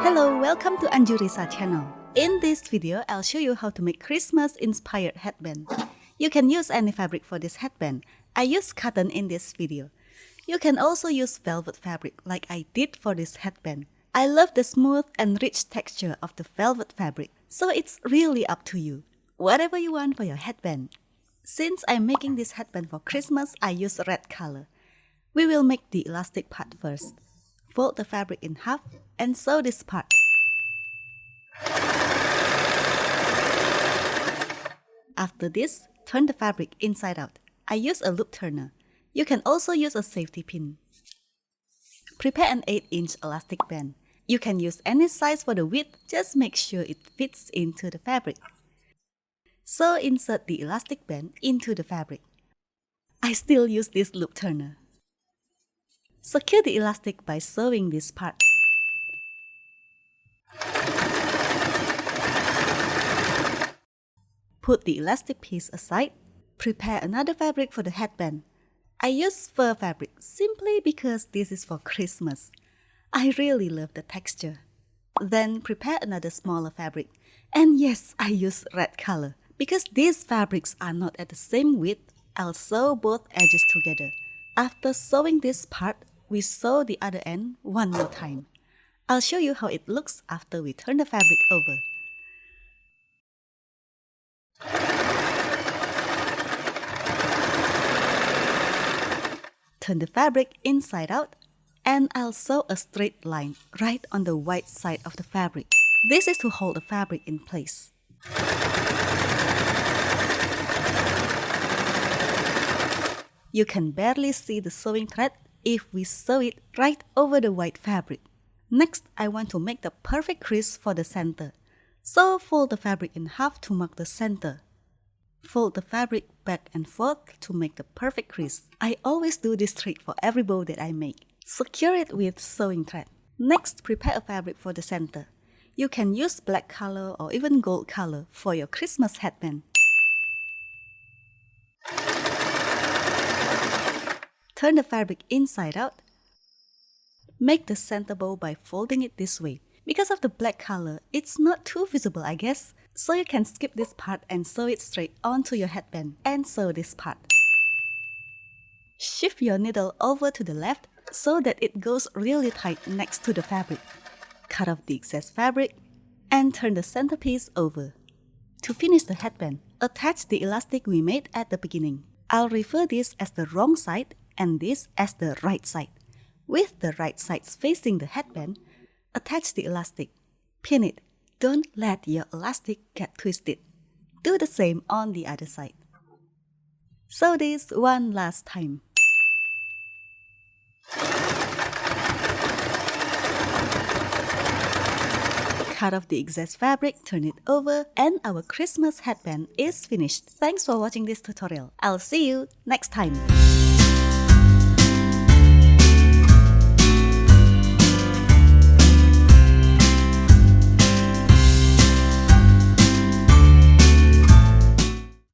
Hello, welcome to Anjurisa channel. In this video, I'll show you how to make Christmas-inspired headband. You can use any fabric for this headband. I use cotton in this video. You can also use velvet fabric like I did for this headband. I love the smooth and rich texture of the velvet fabric, so it's really up to you. Whatever you want for your headband. Since I'm making this headband for Christmas, I use red color. We will make the elastic part first. Fold the fabric in half and sew this part. After this, turn the fabric inside out. I use a loop turner. You can also use a safety pin. Prepare an 8-inch elastic band. You can use any size for the width, just make sure it fits into the fabric. So insert the elastic band into the fabric. I still use this loop turner. Secure the elastic by sewing this part. Put the elastic piece aside. Prepare another fabric for the headband. I use fur fabric simply because this is for Christmas. I really love the texture. Then prepare another smaller fabric. And yes, I use red color. Because these fabrics are not at the same width, I'll sew both edges together. After sewing this part, we sew the other end one more time. I'll show you how it looks after we turn the fabric over. Turn the fabric inside out, and I'll sew a straight line right on the white side of the fabric. This is to hold the fabric in place. You can barely see the sewing thread if we sew it right over the white fabric. Next, I want to make the perfect crease for the center. So fold the fabric in half to mark the center. Fold the fabric back and forth to make the perfect crease. I always do this trick for every bow that I make. Secure it with sewing thread. Next, prepare a fabric for the center. You can use black color or even gold color for your Christmas headband. Turn the fabric inside out. Make the center bow by folding it this way. Because of the black color, it's not too visible, I guess. So you can skip this part and sew it straight onto your headband and sew this part. Shift your needle over to the left so that it goes really tight next to the fabric. Cut off the excess fabric and turn the centerpiece over. To finish the headband, attach the elastic we made at the beginning. I'll refer this as the wrong side and this as the right side. With the right sides facing the headband, attach the elastic. Pin it. Don't let your elastic get twisted. Do the same on the other side. Sew this one last time. Cut off the excess fabric, turn it over, and our Christmas headband is finished. Thanks for watching this tutorial. I'll see you next time.